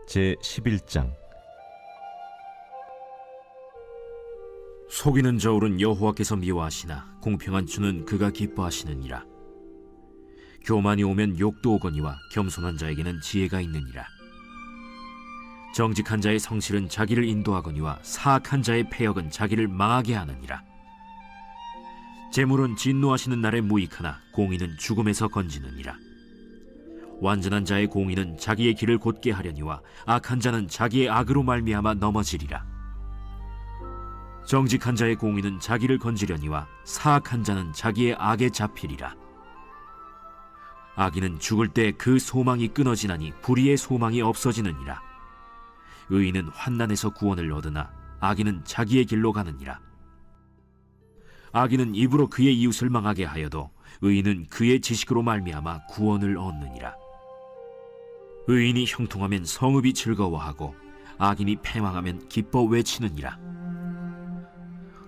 제11장. 속이는 저울은 여호와께서 미워하시나 공평한 주는 그가 기뻐하시느니라. 교만이 오면 욕도 오거니와 겸손한 자에게는 지혜가 있느니라. 정직한 자의 성실은 자기를 인도하거니와 사악한 자의 패역은 자기를 망하게 하느니라. 재물은 진노하시는 날에 무익하나 공의는 죽음에서 건지느니라. 완전한 자의 공의는 자기의 길을 곧게 하려니와 악한 자는 자기의 악으로 말미암아 넘어지리라. 정직한 자의 공의는 자기를 건지려니와 사악한 자는 자기의 악에 잡히리라. 악인은 죽을 때 그 소망이 끊어지나니 불의의 소망이 없어지느니라. 의인은 환난에서 구원을 얻으나 악인은 자기의 길로 가느니라. 악인은 입으로 그의 이웃을 망하게 하여도 의인은 그의 지식으로 말미암아 구원을 얻느니라. 의인이 형통하면 성읍이 즐거워하고 악인이 패망하면 기뻐 외치느니라.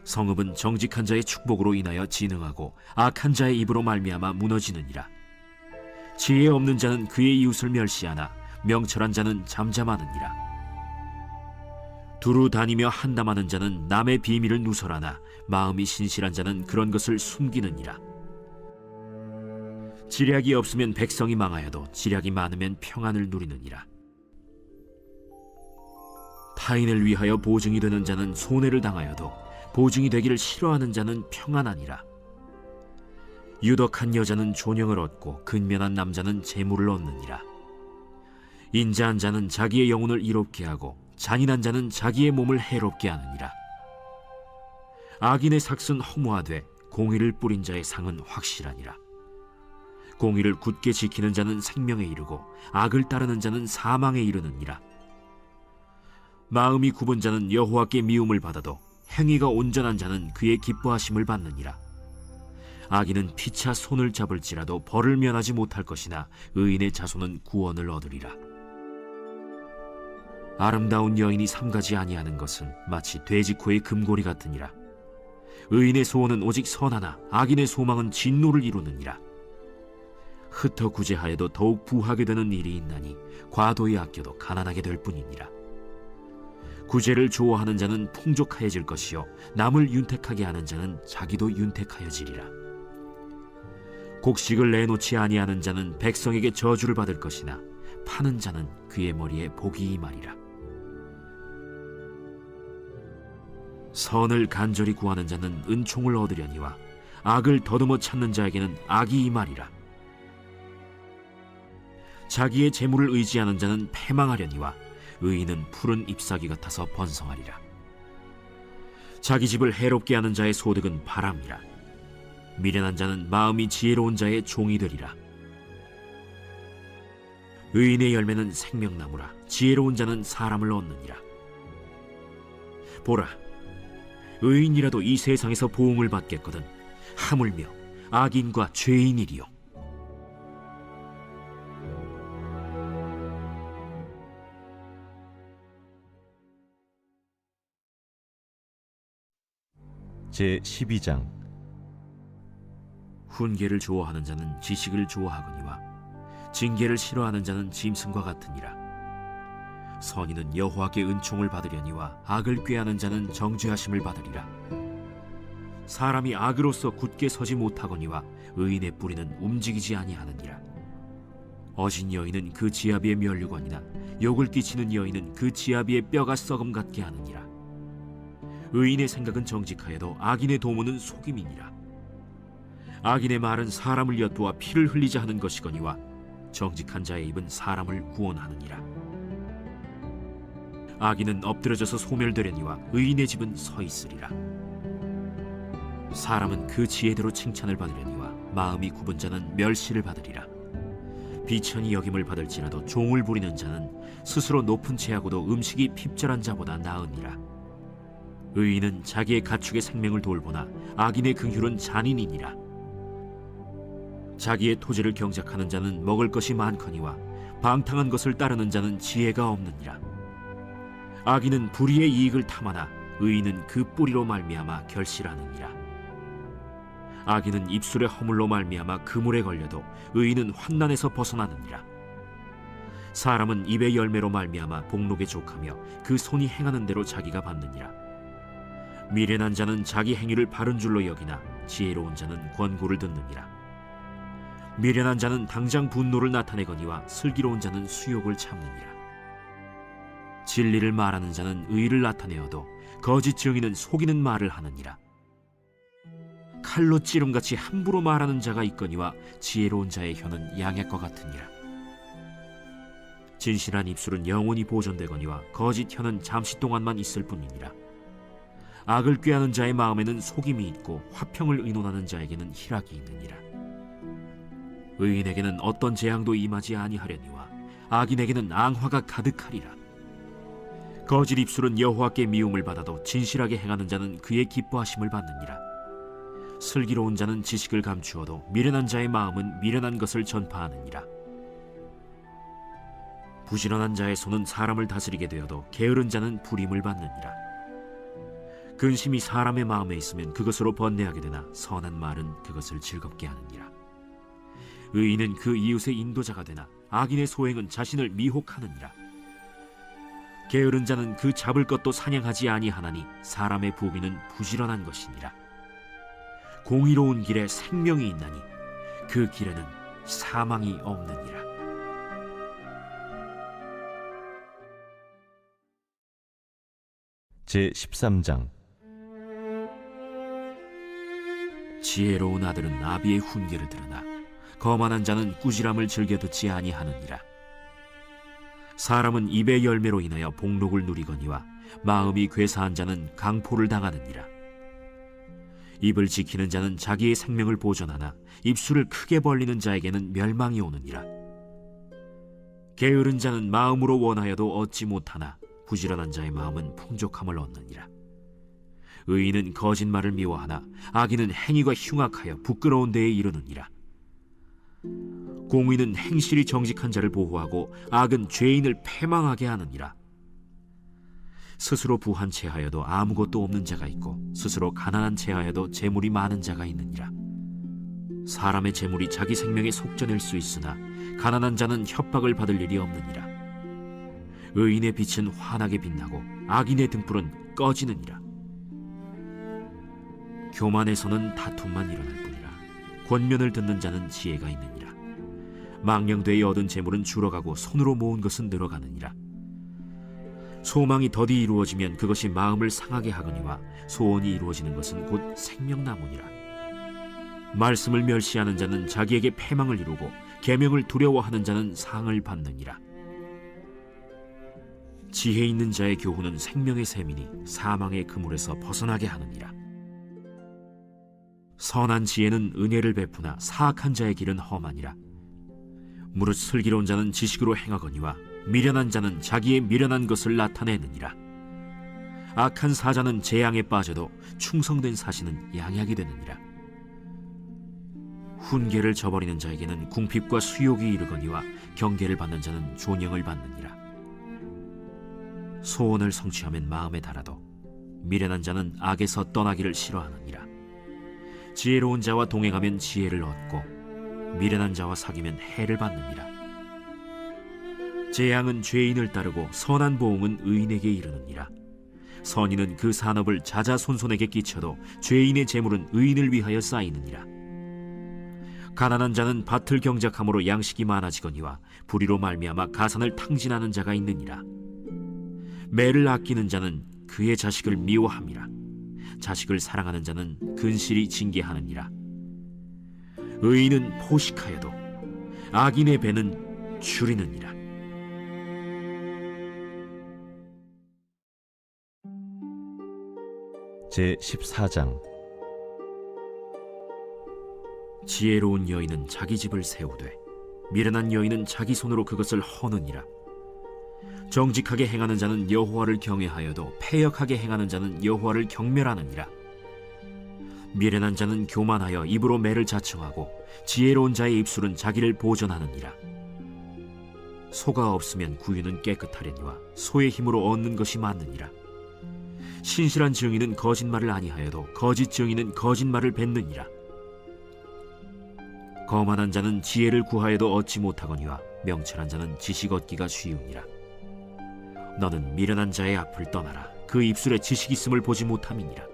성읍은 정직한 자의 축복으로 인하여 진흥하고 악한 자의 입으로 말미암아 무너지느니라. 지혜 없는 자는 그의 이웃을 멸시하나 명철한 자는 잠잠하느니라. 두루 다니며 한담하는 자는 남의 비밀을 누설하나 마음이 신실한 자는 그런 것을 숨기느니라. 지략이 없으면 백성이 망하여도 지략이 많으면 평안을 누리느니라. 타인을 위하여 보증이 되는 자는 손해를 당하여도 보증이 되기를 싫어하는 자는 평안하니라. 유덕한 여자는 존영을 얻고 근면한 남자는 재물을 얻느니라. 인자한 자는 자기의 영혼을 이롭게 하고 잔인한 자는 자기의 몸을 해롭게 하느니라. 악인의 삭은 허무하되 공의를 뿌린 자의 상은 확실하니라. 공의를 굳게 지키는 자는 생명에 이르고 악을 따르는 자는 사망에 이르느니라. 마음이 굽은 자는 여호와께 미움을 받아도 행위가 온전한 자는 그의 기뻐하심을 받느니라. 악인은 피차 손을 잡을지라도 벌을 면하지 못할 것이나 의인의 자손은 구원을 얻으리라. 아름다운 여인이 삼가지 아니하는 것은 마치 돼지코의 금고리 같으니라. 의인의 소원은 오직 선하나 악인의 소망은 진노를 이루느니라. 흩어 구제하여도 더욱 부하게 되는 일이 있나니 과도히 아껴도 가난하게 될 뿐이니라. 구제를 좋아하는 자는 풍족하여질 것이요 남을 윤택하게 하는 자는 자기도 윤택하여지리라. 곡식을 내놓지 아니하는 자는 백성에게 저주를 받을 것이나 파는 자는 그의 머리에 복이 임하리라. 선을 간절히 구하는 자는 은총을 얻으려니와 악을 더듬어 찾는 자에게는 악이 임하리라. 자기의 재물을 의지하는 자는 패망하려니와 의인은 푸른 잎사귀 같아서 번성하리라. 자기 집을 해롭게 하는 자의 소득은 바람이라. 미련한 자는 마음이 지혜로운 자의 종이 되리라. 의인의 열매는 생명나무라. 지혜로운 자는 사람을 얻느니라. 보라, 의인이라도 이 세상에서 보응을 받겠거든 하물며 악인과 죄인이리요. 제12장. 훈계를 좋아하는 자는 지식을 좋아하거니와 징계를 싫어하는 자는 짐승과 같으니라. 선인은 여호와께 은총을 받으려니와 악을 꾀하는 자는 정죄하심을 받으리라. 사람이 악으로서 굳게 서지 못하거니와 의인의 뿌리는 움직이지 아니하느니라. 어진 여인은 그 지아비의 면류관이나 욕을 끼치는 여인은 그 지아비의 뼈가 썩음 같게 하느니라. 의인의 생각은 정직하여도 악인의 도모는 속임이니라. 악인의 말은 사람을 엿보아 피를 흘리자 하는 것이거니와 정직한 자의 입은 사람을 구원하느니라. 악인은 엎드려져서 소멸되려니와 의인의 집은 서 있으리라. 사람은 그 지혜대로 칭찬을 받으려니와 마음이 굽은 자는 멸시를 받으리라. 비천히 여김을 받을지라도 종을 부리는 자는 스스로 높은 채하고도 음식이 핍절한 자보다 나으니라. 의인은 자기의 가축의 생명을 돌보나 악인의 긍휼은 잔인이니라. 자기의 토지를 경작하는 자는 먹을 것이 많거니와 방탕한 것을 따르는 자는 지혜가 없느니라. 악인은 불의의 이익을 탐하나 의인은 그 뿌리로 말미암아 결실하느니라. 악인은 입술의 허물로 말미암아 그물에 걸려도 의인은 환난에서 벗어나느니라. 사람은 입의 열매로 말미암아 복록에 족하며 그 손이 행하는 대로 자기가 받느니라. 미련한 자는 자기 행위를 바른 줄로 여기나 지혜로운 자는 권고를 듣느니라. 미련한 자는 당장 분노를 나타내거니와 슬기로운 자는 수욕을 참느니라. 진리를 말하는 자는 의를 나타내어도 거짓 증인은 속이는 말을 하느니라. 칼로 찌름같이 함부로 말하는 자가 있거니와 지혜로운 자의 혀는 양약과 같으니라. 진실한 입술은 영원히 보존되거니와 거짓 혀는 잠시 동안만 있을 뿐이니라. 악을 꾀하는 자의 마음에는 속임이 있고 화평을 의논하는 자에게는 희락이 있느니라. 의인에게는 어떤 재앙도 임하지 아니하려니와 악인에게는 앙화가 가득하리라. 거짓 입술은 여호와께 미움을 받아도 진실하게 행하는 자는 그의 기뻐하심을 받느니라. 슬기로운 자는 지식을 감추어도 미련한 자의 마음은 미련한 것을 전파하느니라. 부지런한 자의 손은 사람을 다스리게 되어도 게으른 자는 불임을 받느니라. 근심이 사람의 마음에 있으면 그것으로 번뇌하게 되나 선한 말은 그것을 즐겁게 하느니라. 의인은 그 이웃의 인도자가 되나 악인의 소행은 자신을 미혹하느니라. 게으른 자는 그 잡을 것도 사냥하지 아니하나니 사람의 부귀는 부지런한 것이니라. 공의로운 길에 생명이 있나니 그 길에는 사망이 없느니라. 제13장. 지혜로운 아들은 아비의 훈계를 들으나 거만한 자는 꾸지람을 즐겨 듣지 아니하느니라. 사람은 입의 열매로 인하여 복록을 누리거니와 마음이 괴사한 자는 강포를 당하느니라. 입을 지키는 자는 자기의 생명을 보존하나 입술을 크게 벌리는 자에게는 멸망이 오느니라. 게으른 자는 마음으로 원하여도 얻지 못하나 부지런한 자의 마음은 풍족함을 얻느니라. 의인은 거짓말을 미워하나 악인은 행위가 흉악하여 부끄러운 데에 이르느니라. 공의는 행실이 정직한 자를 보호하고 악은 죄인을 패망하게 하느니라. 스스로 부한 체하여도 아무것도 없는 자가 있고 스스로 가난한 체하여도 재물이 많은 자가 있느니라. 사람의 재물이 자기 생명에 속전일 수 있으나 가난한 자는 협박을 받을 일이 없느니라. 의인의 빛은 환하게 빛나고 악인의 등불은 꺼지느니라. 교만에서는 다툼만 일어날 뿐이라. 권면을 듣는 자는 지혜가 있느니라. 망령되이 얻은 재물은 줄어가고 손으로 모은 것은 늘어가느니라. 소망이 더디 이루어지면 그것이 마음을 상하게 하거니와 소원이 이루어지는 것은 곧 생명나무니라. 말씀을 멸시하는 자는 자기에게 패망을 이루고 계명을 두려워하는 자는 상을 받느니라. 지혜 있는 자의 교훈은 생명의 샘이니 사망의 그물에서 벗어나게 하느니라. 선한 지혜는 은혜를 베푸나 사악한 자의 길은 험하니라. 무릇 슬기로운 자는 지식으로 행하거니와 미련한 자는 자기의 미련한 것을 나타내느니라. 악한 사자는 재앙에 빠져도 충성된 사신은 양약이 되느니라. 훈계를 저버리는 자에게는 궁핍과 수욕이 이르거니와 경계를 받는 자는 존영을 받느니라. 소원을 성취하면 마음에 달아도 미련한 자는 악에서 떠나기를 싫어하느니라. 지혜로운 자와 동행하면 지혜를 얻고 미련한 자와 사귀면 해를 받느니라. 재앙은 죄인을 따르고 선한 보응은 의인에게 이르느니라. 선인은 그 산업을 자자손손에게 끼쳐도 죄인의 재물은 의인을 위하여 쌓이느니라. 가난한 자는 밭을 경작함으로 양식이 많아지거니와 불의로 말미암아 가산을 탕진하는 자가 있느니라. 매를 아끼는 자는 그의 자식을 미워함이라. 자식을 사랑하는 자는 근실이 징계하느니라. 의인은 포식하여도 악인의 배는 줄이느니라. 제14장. 지혜로운 여인은 자기 집을 세우되 미련한 여인은 자기 손으로 그것을 허느니라. 정직하게 행하는 자는 여호와를 경외하여도 패역하게 행하는 자는 여호와를 경멸하느니라. 미련한 자는 교만하여 입으로 매를 자청하고 지혜로운 자의 입술은 자기를 보존하느니라. 소가 없으면 구유는 깨끗하려니와 소의 힘으로 얻는 것이 많느니라. 신실한 증인은 거짓말을 아니하여도 거짓 증인은 거짓말을 뱉느니라. 거만한 자는 지혜를 구하여도 얻지 못하거니와 명철한 자는 지식 얻기가 쉬우니라. 너는 미련한 자의 앞을 떠나라. 그 입술에 지식 있음을 보지 못함이니라.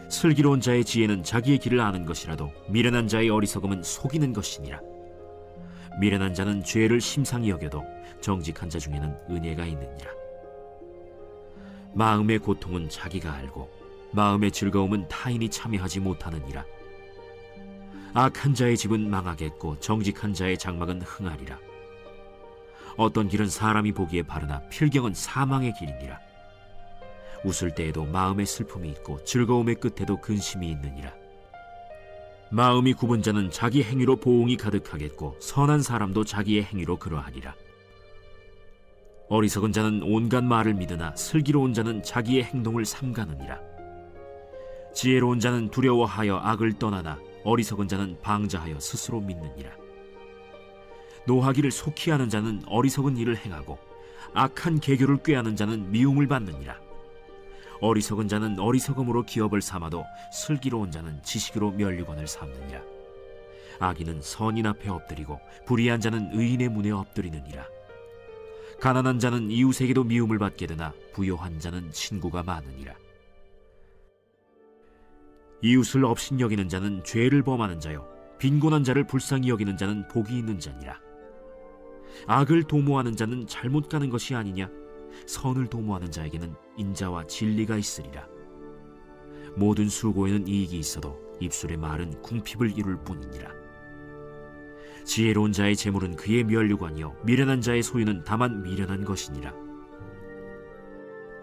슬기로운 자의 지혜는 자기의 길을 아는 것이라도 미련한 자의 어리석음은 속이는 것이니라. 미련한 자는 죄를 심상히 여겨도 정직한 자 중에는 은혜가 있느니라. 마음의 고통은 자기가 알고 마음의 즐거움은 타인이 참여하지 못하느니라. 악한 자의 집은 망하겠고 정직한 자의 장막은 흥하리라. 어떤 길은 사람이 보기에 바르나 필경은 사망의 길이니라. 웃을 때에도 마음에 슬픔이 있고 즐거움의 끝에도 근심이 있느니라. 마음이 굽은 자는 자기 행위로 보응이 가득하겠고 선한 사람도 자기의 행위로 그러하리라. 어리석은 자는 온갖 말을 믿으나 슬기로운 자는 자기의 행동을 삼가느니라. 지혜로운 자는 두려워하여 악을 떠나나 어리석은 자는 방자하여 스스로 믿느니라. 노하기를 속히 하는 자는 어리석은 일을 행하고 악한 계교를 꾀하는 자는 미움을 받느니라. 어리석은 자는 어리석음으로 기업을 삼아도 슬기로운 자는 지식으로 면류관을 삼느니라. 악인은 선인 앞에 엎드리고 불의한 자는 의인의 문에 엎드리느니라. 가난한 자는 이웃에게도 미움을 받게 되나 부요한 자는 친구가 많으니라. 이웃을 업신여기는 자는 죄를 범하는 자요 빈곤한 자를 불쌍히 여기는 자는 복이 있는 자니라. 악을 도모하는 자는 잘못 가는 것이 아니냐? 선을 도모하는 자에게는 인자와 진리가 있으리라. 모든 수고에는 이익이 있어도 입술의 말은 궁핍을 이룰 뿐이니라. 지혜로운 자의 재물은 그의 면류관이요 미련한 자의 소유는 다만 미련한 것이니라.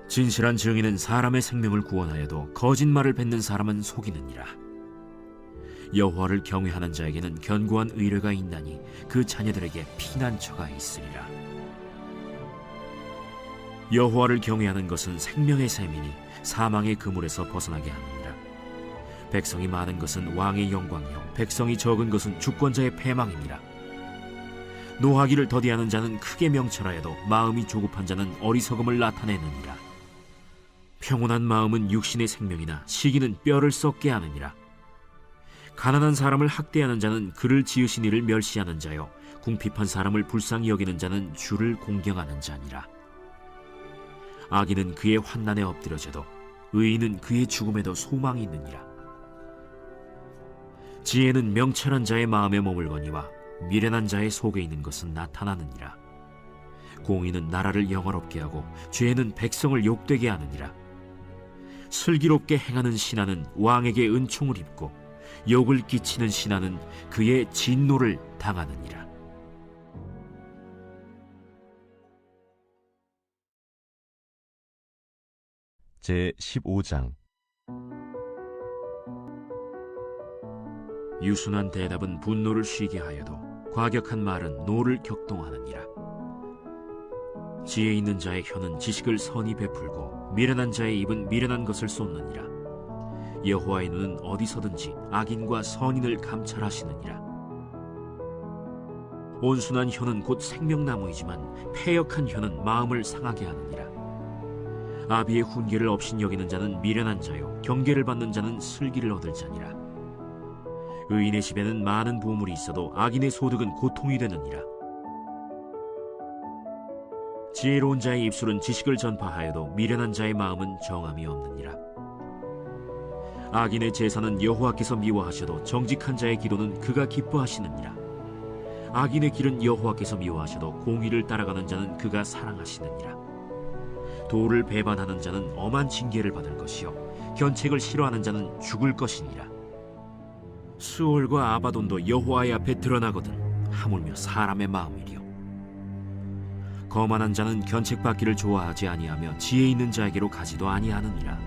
진실한 증인은 사람의 생명을 구원하여도 거짓말을 뱉는 사람은 속이느니라. 여호와를 경외하는 자에게는 견고한 의뢰가 있나니 그 자녀들에게 피난처가 있으리라. 여호와를 경외하는 것은 생명의 셈이니 사망의 그물에서 벗어나게 하느니라. 백성이 많은 것은 왕의 영광이요 백성이 적은 것은 주권자의 패망이니라. 노하기를 더디하는 자는 크게 명철하여도 마음이 조급한 자는 어리석음을 나타내느니라. 평온한 마음은 육신의 생명이나 시기는 뼈를 썩게 하느니라. 가난한 사람을 학대하는 자는 그를 지으신 이를 멸시하는 자요 궁핍한 사람을 불쌍히 여기는 자는 주를 공경하는 자니라. 악인은 그의 환난에 엎드려져도 의인은 그의 죽음에도 소망이 있느니라. 지혜는 명철한 자의 마음에 머물거니와 미련한 자의 속에 있는 것은 나타나느니라. 공의는 나라를 영화롭게 하고 죄는 백성을 욕되게 하느니라. 슬기롭게 행하는 신하는 왕에게 은총을 입고 욕을 끼치는 신하는 그의 진노를 당하느니라. 제15장. 유순한 대답은 분노를 쉬게 하여도 과격한 말은 노를 격동하느니라. 지혜 있는 자의 혀는 지식을 선히 베풀고 미련한 자의 입은 미련한 것을 쏟느니라. 여호와의 눈은 어디서든지 악인과 선인을 감찰하시느니라. 온순한 혀는 곧 생명나무이지만 패역한 혀는 마음을 상하게 하느니라. 아비의 훈계를 업신여기는 자는 미련한 자요 경계를 받는 자는 슬기를 얻을 자니라. 의인의 집에는 많은 보물이 있어도 악인의 소득은 고통이 되느니라. 지혜로운 자의 입술은 지식을 전파하여도 미련한 자의 마음은 정함이 없느니라. 악인의 제사는 여호와께서 미워하셔도 정직한 자의 기도는 그가 기뻐하시느니라. 악인의 길은 여호와께서 미워하셔도 공의를 따라가는 자는 그가 사랑하시느니라. 도를 배반하는 자는 엄한 징계를 받을 것이요 견책을 싫어하는 자는 죽을 것이니라. 수올과 아바돈도 여호와의 앞에 드러나거든 하물며 사람의 마음이리요. 거만한 자는 견책받기를 좋아하지 아니하며 지혜 있는 자에게로 가지도 아니하느니라.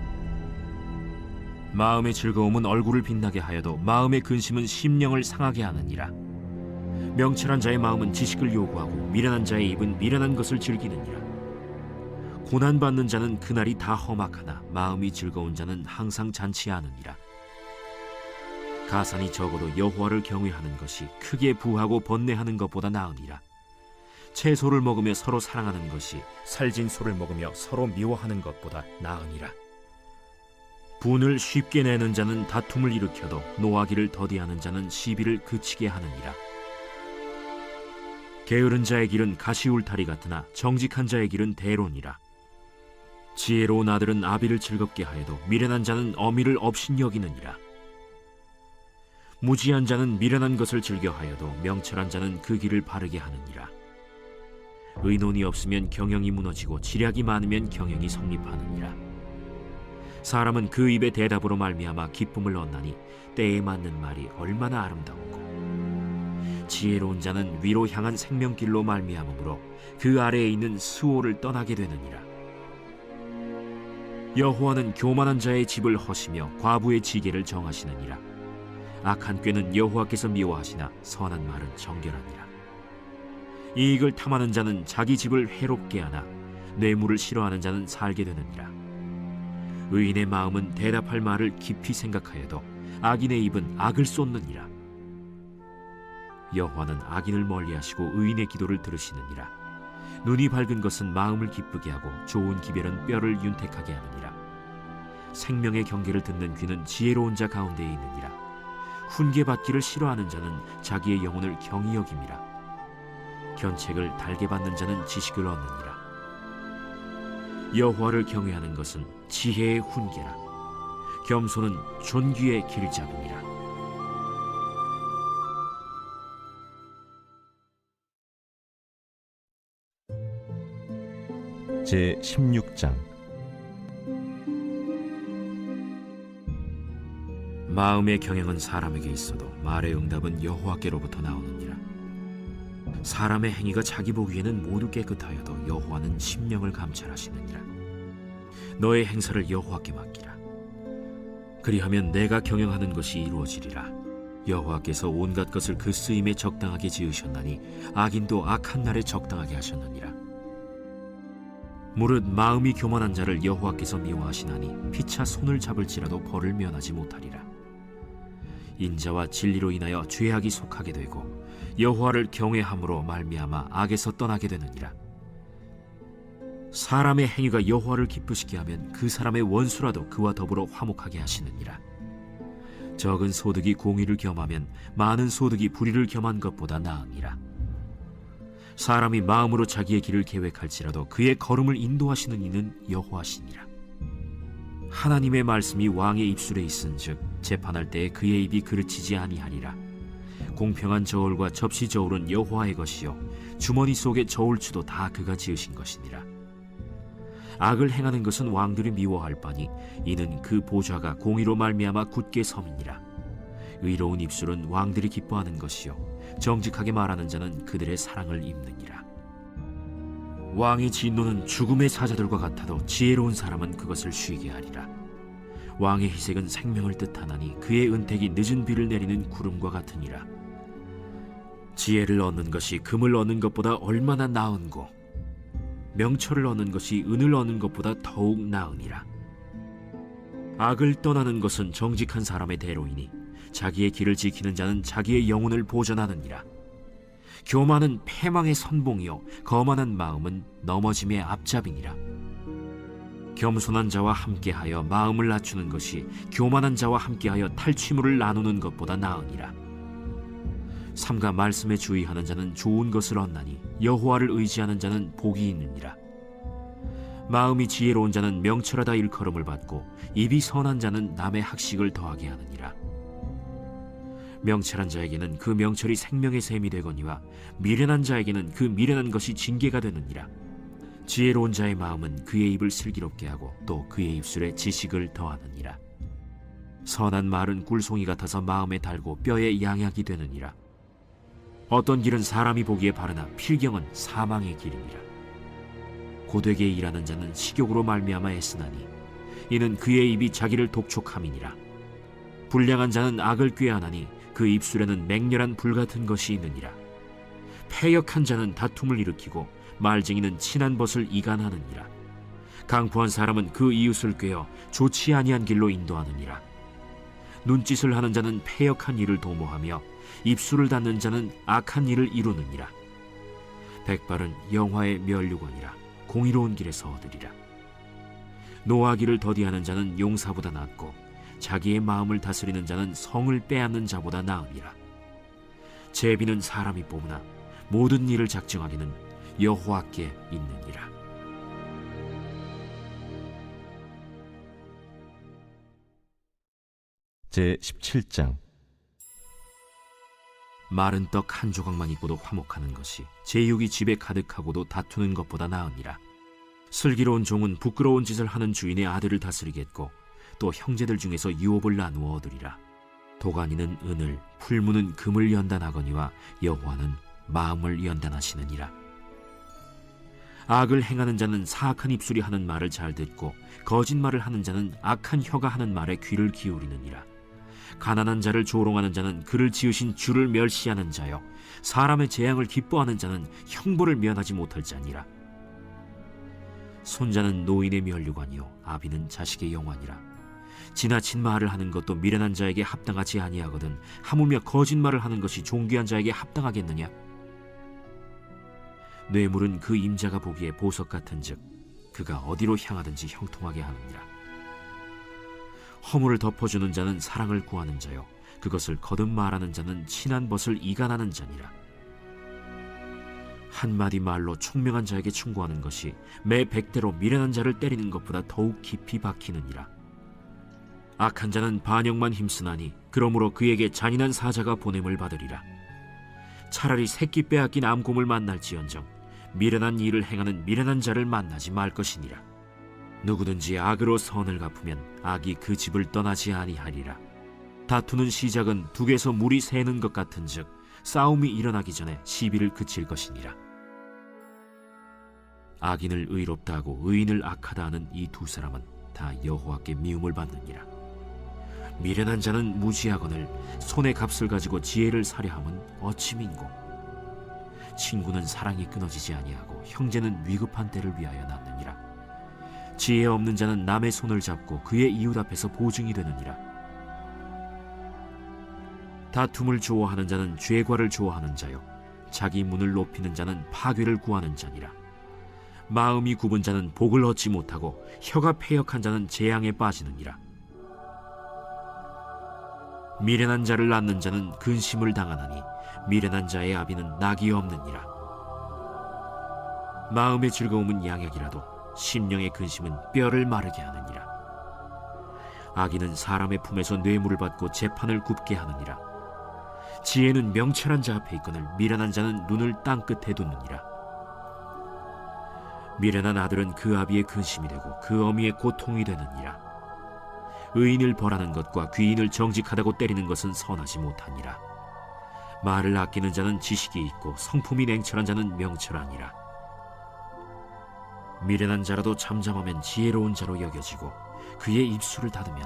마음의 즐거움은 얼굴을 빛나게 하여도 마음의 근심은 심령을 상하게 하느니라. 명철한 자의 마음은 지식을 요구하고 미련한 자의 입은 미련한 것을 즐기느니라. 고난받는 자는 그날이 다 험악하나 마음이 즐거운 자는 항상 잔치하느니라. 가산이 적어도 여호와를 경외하는 것이 크게 부하고 번뇌하는 것보다 나으니라. 채소를 먹으며 서로 사랑하는 것이 살진 소를 먹으며 서로 미워하는 것보다 나으니라. 분을 쉽게 내는 자는 다툼을 일으켜도 노하기를 더디하는 자는 시비를 그치게 하느니라. 게으른 자의 길은 가시울타리 같으나 정직한 자의 길은 대론이라. 지혜로운 아들은 아비를 즐겁게 하여도 미련한 자는 어미를 업신여기느니라. 무지한 자는 미련한 것을 즐겨하여도 명철한 자는 그 길을 바르게 하느니라. 의논이 없으면 경영이 무너지고 지략이 많으면 경영이 성립하느니라. 사람은 그 입의 대답으로 말미암아 기쁨을 얻나니 때에 맞는 말이 얼마나 아름다웠고, 지혜로운 자는 위로 향한 생명길로 말미암으므로 그 아래에 있는 수호를 떠나게 되느니라. 여호와는 교만한 자의 집을 허시며 과부의 지게를 정하시느니라. 악한 꾀는 여호와께서 미워하시나 선한 말은 정결하니라. 이익을 탐하는 자는 자기 집을 해롭게 하나 뇌물을 싫어하는 자는 살게 되느니라. 의인의 마음은 대답할 말을 깊이 생각하여도 악인의 입은 악을 쏟느니라. 여호와는 악인을 멀리하시고 의인의 기도를 들으시느니라. 눈이 밝은 것은 마음을 기쁘게 하고 좋은 기별은 뼈를 윤택하게 하느니라. 생명의 경계를 듣는 귀는 지혜로운 자 가운데에 있느니라. 훈계받기를 싫어하는 자는 자기의 영혼을 경히 여김이라. 견책을 달게 받는 자는 지식을 얻느니라. 여호와를 경외하는 것은 지혜의 훈계라. 겸손은 존귀의 길잡이니라. 제 16장. 마음의 경영은 사람에게 있어도 말의 응답은 여호와께로부터 나오느니라. 사람의 행위가 자기 보기에는 모두 깨끗하여도 여호와는 심령을 감찰하시느니라. 너의 행사를 여호와께 맡기라. 그리하면 내가 경영하는 것이 이루어지리라. 여호와께서 온갖 것을 그 쓰임에 적당하게 지으셨나니 악인도 악한 날에 적당하게 하셨느니라. 무릇 마음이 교만한 자를 여호와께서 미워하시나니 피차 손을 잡을지라도 벌을 면하지 못하리라. 인자와 진리로 인하여 죄악이 속하게 되고 여호와를 경외함으로 말미암아 악에서 떠나게 되느니라. 사람의 행위가 여호와를 기쁘시게 하면 그 사람의 원수라도 그와 더불어 화목하게 하시느니라. 적은 소득이 공의를 겸하면 많은 소득이 불의를 겸한 것보다 나으니라. 사람이 마음으로 자기의 길을 계획할지라도 그의 걸음을 인도하시는 이는 여호와시니라. 하나님의 말씀이 왕의 입술에 있은즉 재판할 때에 그의 입이 그르치지 아니하리라. 공평한 저울과 접시 저울은 여호와의 것이요 주머니 속의 저울추도 다 그가 지으신 것이니라. 악을 행하는 것은 왕들이 미워할 바니 이는 그 보좌가 공의로 말미암아 굳게 섬이니라. 의로운 입술은 왕들이 기뻐하는 것이요 정직하게 말하는 자는 그들의 사랑을 입느니라. 왕의 진노는 죽음의 사자들과 같아도 지혜로운 사람은 그것을 쉬게 하리라. 왕의 희색은 생명을 뜻하나니 그의 은택이 늦은 비를 내리는 구름과 같으니라. 지혜를 얻는 것이 금을 얻는 것보다 얼마나 나은고 명철을 얻는 것이 은을 얻는 것보다 더욱 나으니라. 악을 떠나는 것은 정직한 사람의 대로이니 자기의 길을 지키는 자는 자기의 영혼을 보전하느니라. 교만은 패망의 선봉이요 거만한 마음은 넘어짐의 앞잡이니라. 겸손한 자와 함께하여 마음을 낮추는 것이 교만한 자와 함께하여 탈취물을 나누는 것보다 나으니라. 삼가 말씀에 주의하는 자는 좋은 것을 얻나니 여호와를 의지하는 자는 복이 있느니라. 마음이 지혜로운 자는 명철하다 일컬음을 받고 입이 선한 자는 남의 학식을 더하게 하느니라. 명철한 자에게는 그 명철이 생명의 샘이 되거니와 미련한 자에게는 그 미련한 것이 징계가 되느니라. 지혜로운 자의 마음은 그의 입을 슬기롭게 하고 또 그의 입술에 지식을 더하느니라. 선한 말은 꿀송이 같아서 마음에 달고 뼈에 양약이 되느니라. 어떤 길은 사람이 보기에 바르나 필경은 사망의 길이니라. 고되게 일하는 자는 식욕으로 말미암아 애쓰나니 이는 그의 입이 자기를 독촉함이니라. 불량한 자는 악을 꾀하나니 그 입술에는 맹렬한 불같은 것이 있느니라. 패역한 자는 다툼을 일으키고 말쟁이는 친한 벗을 이간하느니라. 강포한 사람은 그 이웃을 꾀어 좋지 아니한 길로 인도하느니라. 눈짓을 하는 자는 패역한 일을 도모하며 입술을 닫는 자는 악한 일을 이루느니라. 백발은 영화의 멸류관이라 공의로운 길에서 얻으리라. 노하기를 더디하는 자는 용사보다 낫고 자기의 마음을 다스리는 자는 성을 빼앗는 자보다 나으니라. 제비는 사람이 뽑으나 모든 일을 작정하기는 여호와께 있느니라. 제 17장. 마른 떡 한 조각만 있고도 화목하는 것이 제육이 집에 가득하고도 다투는 것보다 나으니라. 슬기로운 종은 부끄러운 짓을 하는 주인의 아들을 다스리겠고 또 형제들 중에서 유업을 나누어 얻으리라. 도가니는 은을, 풀무는 금을 연단하거니와 여호와는 마음을 연단하시느니라. 악을 행하는 자는 사악한 입술이 하는 말을 잘 듣고 거짓말을 하는 자는 악한 혀가 하는 말에 귀를 기울이느니라. 가난한 자를 조롱하는 자는 그를 지으신 주를 멸시하는 자요, 사람의 재앙을 기뻐하는 자는 형벌을 면하지 못할 자니라. 손자는 노인의 면류관이요 아비는 자식의 영환이라. 지나친 말을 하는 것도 미련한 자에게 합당하지 아니하거든 하물며 거짓말을 하는 것이 존귀한 자에게 합당하겠느냐? 뇌물은 그 임자가 보기에 보석 같은즉 그가 어디로 향하든지 형통하게 하느니라. 허물을 덮어주는 자는 사랑을 구하는 자요 그것을 거듭 말하는 자는 친한 벗을 이간하는 자니라. 한마디 말로 총명한 자에게 충고하는 것이 매 100대로 미련한 자를 때리는 것보다 더욱 깊이 박히느니라. 악한 자는 반역만 힘쓰나니 그러므로 그에게 잔인한 사자가 보냄을 받으리라. 차라리 새끼 빼앗긴 암곰을 만날지언정 미련한 일을 행하는 미련한 자를 만나지 말 것이니라. 누구든지 악으로 선을 갚으면 악이 그 집을 떠나지 아니하리라. 다투는 시작은 둑에서 물이 새는 것 같은즉 싸움이 일어나기 전에 시비를 그칠 것이니라. 악인을 의롭다 하고 의인을 악하다 하는 이 두 사람은 다 여호와께 미움을 받느니라. 미련한 자는 무지하거늘 손의 값을 가지고 지혜를 사려 함은 어찌 민고. 친구는 사랑이 끊어지지 아니하고 형제는 위급한 때를 위하여 남느니라. 지혜 없는 자는 남의 손을 잡고 그의 이웃 앞에서 보증이 되느니라. 다툼을 좋아하는 자는 죄과를 좋아하는 자요 자기 문을 높이는 자는 파괴를 구하는 자니라. 마음이 굽은 자는 복을 얻지 못하고 혀가 패역한 자는 재앙에 빠지느니라. 미련한 자를 낳는 자는 근심을 당하나니 미련한 자의 아비는 낙이 없느니라. 마음의 즐거움은 양약이라도 심령의 근심은 뼈를 마르게 하느니라. 악인은 사람의 품에서 뇌물을 받고 재판을 굽게 하느니라. 지혜는 명철한 자 앞에 있거늘 미련한 자는 눈을 땅 끝에 두느니라. 미련한 아들은 그 아비의 근심이 되고 그 어미의 고통이 되느니라. 의인을 벌하는 것과 귀인을 정직하다고 때리는 것은 선하지 못하니라. 말을 아끼는 자는 지식이 있고 성품이 냉철한 자는 명철하니라. 미련한 자라도 잠잠하면 지혜로운 자로 여겨지고 그의 입술을 닫으면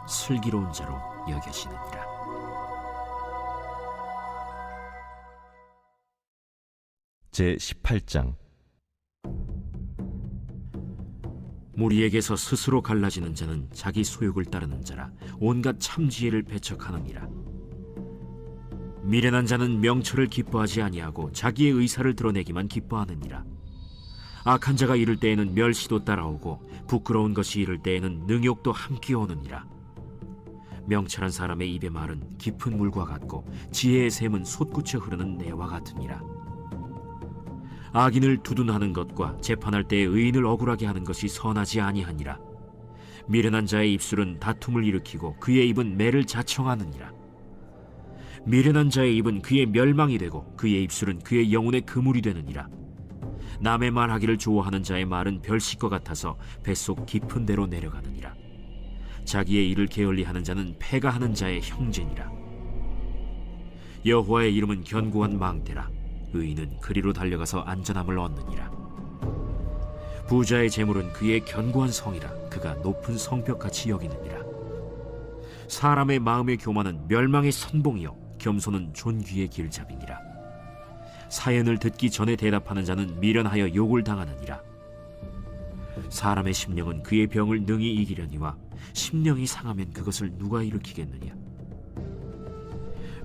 슬기로운 자로 여겨지느니라. 제 18장. 무리에게서 스스로 갈라지는 자는 자기 소욕을 따르는 자라 온갖 참지혜를 배척하느니라. 미련한 자는 명철을 기뻐하지 아니하고 자기의 의사를 드러내기만 기뻐하느니라. 악한 자가 이를 때에는 멸시도 따라오고 부끄러운 것이 이를 때에는 능욕도 함께 오느니라. 명철한 사람의 입의 말은 깊은 물과 같고 지혜의 샘은 솟구쳐 흐르는 내와 같으니라. 악인을 두둔하는 것과 재판할 때에 의인을 억울하게 하는 것이 선하지 아니하니라. 미련한 자의 입술은 다툼을 일으키고 그의 입은 매를 자청하느니라. 미련한 자의 입은 그의 멸망이 되고 그의 입술은 그의 영혼의 그물이 되느니라. 남의 말하기를 좋아하는 자의 말은 별식과 같아서 뱃속 깊은 데로 내려가느니라. 자기의 일을 게을리하는 자는 패가하는 자의 형제니라. 여호와의 이름은 견고한 망대라. 의인은 그리로 달려가서 안전함을 얻느니라. 부자의 재물은 그의 견고한 성이라. 그가 높은 성벽같이 여기느니라. 사람의 마음의 교만은 멸망의 선봉이요 겸손은 존귀의 길잡이니라. 사연을 듣기 전에 대답하는 자는 미련하여 욕을 당하느니라. 사람의 심령은 그의 병을 능히 이기려니와 심령이 상하면 그것을 누가 일으키겠느냐.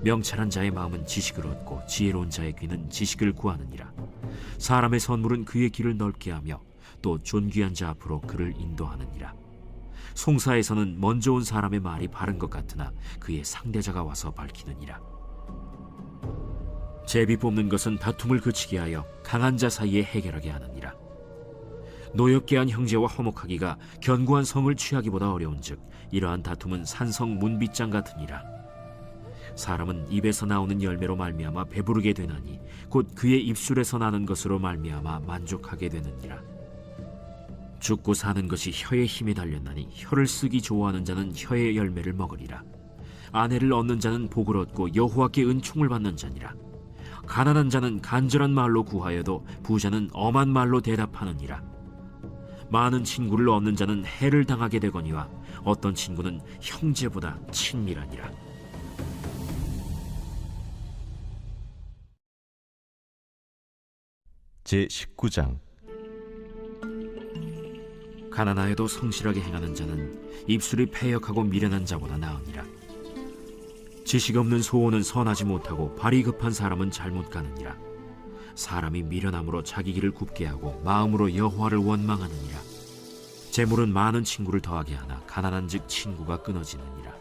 명철한 자의 마음은 지식을 얻고 지혜로운 자의 귀는 지식을 구하느니라. 사람의 선물은 그의 길을 넓게 하며 또 존귀한 자 앞으로 그를 인도하느니라. 송사에서는 먼저 온 사람의 말이 바른 것 같으나 그의 상대자가 와서 밝히느니라. 제비 뽑는 것은 다툼을 그치게 하여 강한 자 사이에 해결하게 하느니라. 노엽게 한 형제와 화목하기가 견고한 성을 취하기보다 어려운즉 이러한 다툼은 산성 문빗장 같으니라. 사람은 입에서 나오는 열매로 말미암아 배부르게 되나니 곧 그의 입술에서 나는 것으로 말미암아 만족하게 되느니라. 죽고 사는 것이 혀의 힘에 달렸나니 혀를 쓰기 좋아하는 자는 혀의 열매를 먹으리라. 아내를 얻는 자는 복을 얻고 여호와께 은총을 받는 자니라. 가난한 자는 간절한 말로 구하여도 부자는 엄한 말로 대답하느니라. 많은 친구를 얻는 자는 해를 당하게 되거니와 어떤 친구는 형제보다 친밀하니라. 제19장. 가난하여도 성실하게 행하는 자는 입술이 패역하고 미련한 자보다 나으니라. 지식 없는 소원은 선하지 못하고 발이 급한 사람은 잘못 가느니라. 사람이 미련함으로 자기 길을 굽게 하고 마음으로 여호와를 원망하느니라. 재물은 많은 친구를 더하게 하나 가난한즉 친구가 끊어지느니라.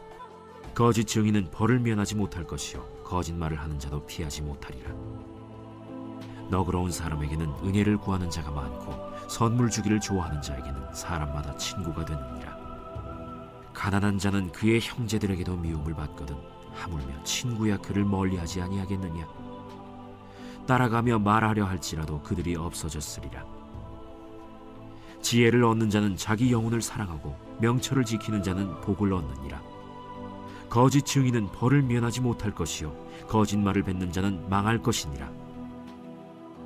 거짓 증인은 벌을 면하지 못할 것이요 거짓말을 하는 자도 피하지 못하리라. 너그러운 사람에게는 은혜를 구하는 자가 많고 선물 주기를 좋아하는 자에게는 사람마다 친구가 되느니라. 가난한 자는 그의 형제들에게도 미움을 받거든 하물며 친구야 그를 멀리하지 아니하겠느냐. 따라가며 말하려 할지라도 그들이 없어졌으리라. 지혜를 얻는 자는 자기 영혼을 사랑하고 명철을 지키는 자는 복을 얻느니라. 거짓 증인은 벌을 면하지 못할 것이요 거짓말을 뱉는 자는 망할 것이니라.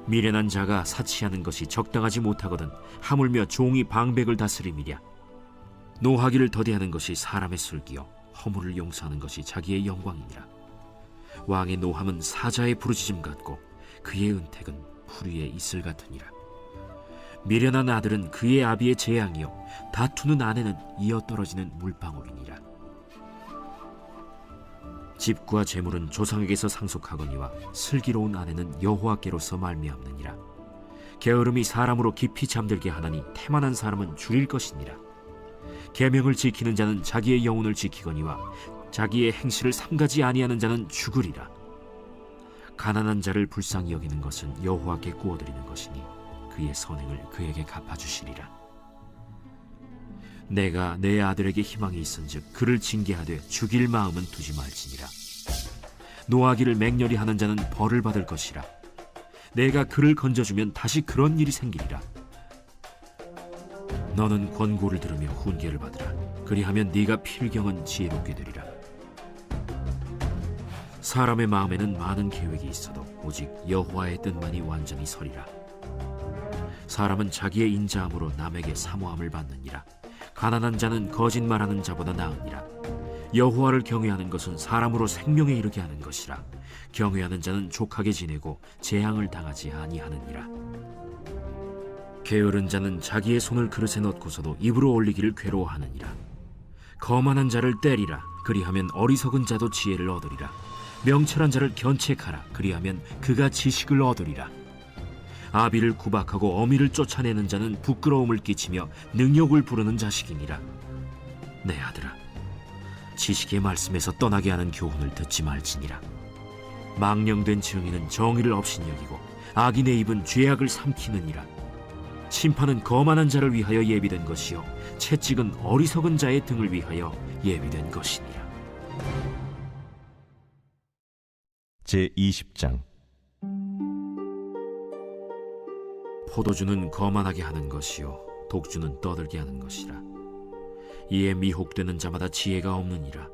미련한 자가 사치하는 것이 적당하지 못하거든 하물며 종이 방백을 다스림이랴. 노하기를 더디하는 것이 사람의 슬기요 허물을 용서하는 것이 자기의 영광이니라. 왕의 노함은 사자의 부르짖음 같고 그의 은택은 풀 위에 이슬 같으니라. 미련한 아들은 그의 아비의 재앙이요 다투는 아내는 이어 떨어지는 물방울이니라. 집과 재물은 조상에게서 상속하거니와 슬기로운 아내는 여호와께로서 말미암느니라. 게으름이 사람으로 깊이 잠들게 하나니 태만한 사람은 줄일 것이니라. 계명을 지키는 자는 자기의 영혼을 지키거니와 자기의 행실을 삼가지 아니하는 자는 죽으리라. 가난한 자를 불쌍히 여기는 것은 여호와께 구워드리는 것이니 그의 선행을 그에게 갚아주시리라. 내가 내 아들에게 희망이 있은즉 그를 징계하되 죽일 마음은 두지 말지니라. 노하기를 맹렬히 하는 자는 벌을 받을 것이라. 내가 그를 건져주면 다시 그런 일이 생기리라. 너는 권고를 들으며 훈계를 받으라. 그리하면 네가 필경은 지혜롭게 되리라. 사람의 마음에는 많은 계획이 있어도 오직 여호와의 뜻만이 완전히 서리라. 사람은 자기의 인자함으로 남에게 사모함을 받느니라. 가난한 자는 거짓말하는 자보다 나으니라. 여호와를 경외하는 것은 사람으로 생명에 이르게 하는 것이라. 경외하는 자는 족하게 지내고 재앙을 당하지 아니하느니라. 게으른 자는 자기의 손을 그릇에 넣고서도 입으로 올리기를 괴로워하느니라. 거만한 자를 때리라. 그리하면 어리석은 자도 지혜를 얻으리라. 명철한 자를 견책하라. 그리하면 그가 지식을 얻으리라. 아비를 구박하고 어미를 쫓아내는 자는 부끄러움을 끼치며 능욕을 부르는 자식이니라. 내 아들아, 지식의 말씀에서 떠나게 하는 교훈을 듣지 말지니라. 망령된 증인은 정의를 업신여기고 악인의 입은 죄악을 삼키느니라. 심판은 거만한 자를 위하여 예비된 것이요 채찍은 어리석은 자의 등을 위하여 예비된 것이니라. 제20장. 포도주는 거만하게 하는 것이요 독주는 떠들게 하는 것이라. 이에 미혹되는 자마다 지혜가 없느니라.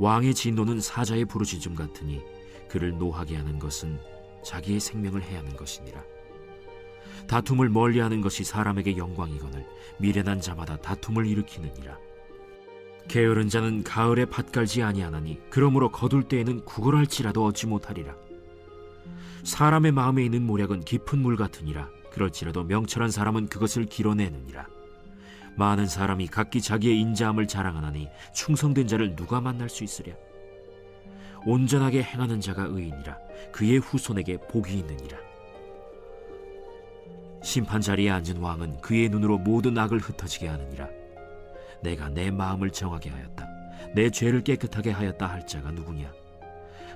왕의 진노는 사자의 부르짖음 같으니 그를 노하게 하는 것은 자기의 생명을 해하는 것이니라. 다툼을 멀리하는 것이 사람에게 영광이거늘 미련한 자마다 다툼을 일으키느니라. 게으른 자는 가을에 밭 갈지 아니하나니 그러므로 거둘 때에는 구걸할지라도 얻지 못하리라. 사람의 마음에 있는 모략은 깊은 물 같으니라. 그럴지라도 명철한 사람은 그것을 길어내느니라. 많은 사람이 각기 자기의 인자함을 자랑하나니 충성된 자를 누가 만날 수 있으랴. 온전하게 행하는 자가 의인이라. 그의 후손에게 복이 있느니라. 심판 자리에 앉은 왕은 그의 눈으로 모든 악을 흩어지게 하느니라. 내가 내 마음을 정하게 하였다. 내 죄를 깨끗하게 하였다 할 자가 누구냐.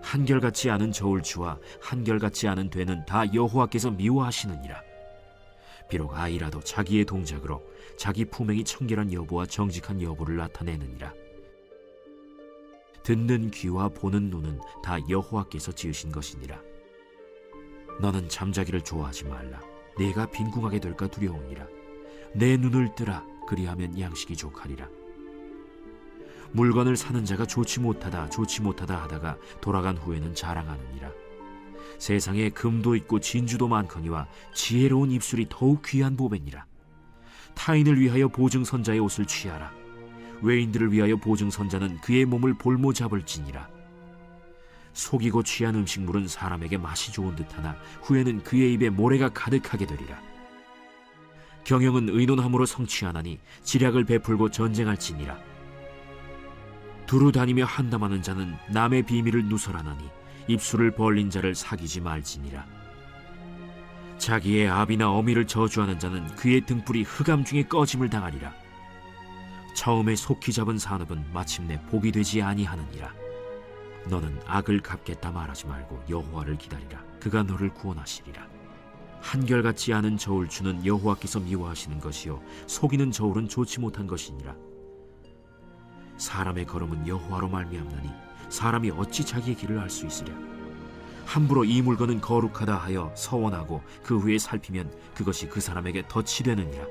한결같지 않은 저울추와 한결같지 않은 되는 다 여호와께서 미워하시느니라. 비록 아이라도 자기의 동작으로 자기 품행이 청결한 여부와 정직한 여부를 나타내느니라. 듣는 귀와 보는 눈은 다 여호와께서 지으신 것이니라. 너는 잠자기를 좋아하지 말라. 내가 빈궁하게 될까 두려우니라. 내 눈을 뜨라. 그리하면 양식이 족하리라. 물건을 사는 자가 좋지 못하다 하다가 돌아간 후에는 자랑하느니라. 세상에 금도 있고 진주도 많거니와 지혜로운 입술이 더욱 귀한 보배니라. 타인을 위하여 보증선자의 옷을 취하라. 외인들을 위하여 보증선자는 그의 몸을 볼모 잡을지니라. 속이고 취한 음식물은 사람에게 맛이 좋은 듯하나 후에는 그의 입에 모래가 가득하게 되리라. 경영은 의논함으로 성취하나니 지략을 베풀고 전쟁할지니라. 두루 다니며 한담하는 자는 남의 비밀을 누설하나니 입술을 벌린 자를 사귀지 말지니라. 자기의 아비나 어미를 저주하는 자는 그의 등불이 흑암 중에 꺼짐을 당하리라. 처음에 속히 잡은 산업은 마침내 복이 되지 아니하느니라. 너는 악을 갚겠다 말하지 말고 여호와를 기다리라. 그가 너를 구원하시리라. 한결같지 않은 저울추는 여호와께서 미워하시는 것이요 속이는 저울은 좋지 못한 것이니라. 사람의 걸음은 여호와로 말미암나니 사람이 어찌 자기의 길을 알 수 있으랴. 함부로 이 물건은 거룩하다 하여 서원하고 그 후에 살피면 그것이 그 사람에게 덫이 되느니라.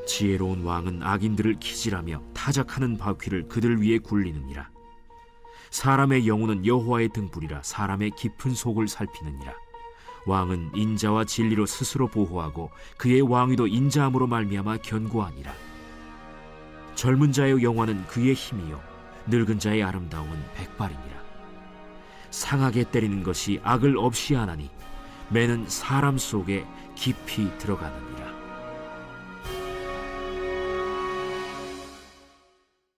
지혜로운 왕은 악인들을 기질하며 타작하는 바퀴를 그들 위에 굴리느니라. 사람의 영혼은 여호와의 등불이라 사람의 깊은 속을 살피느니라. 왕은 인자와 진리로 스스로 보호하고 그의 왕위도 인자함으로 말미암아 견고하니라. 젊은 자의 영화는 그의 힘이요 늙은 자의 아름다움은 백발이니라. 상하게 때리는 것이 악을 없이 하나니 매는 사람 속에 깊이 들어가느니라.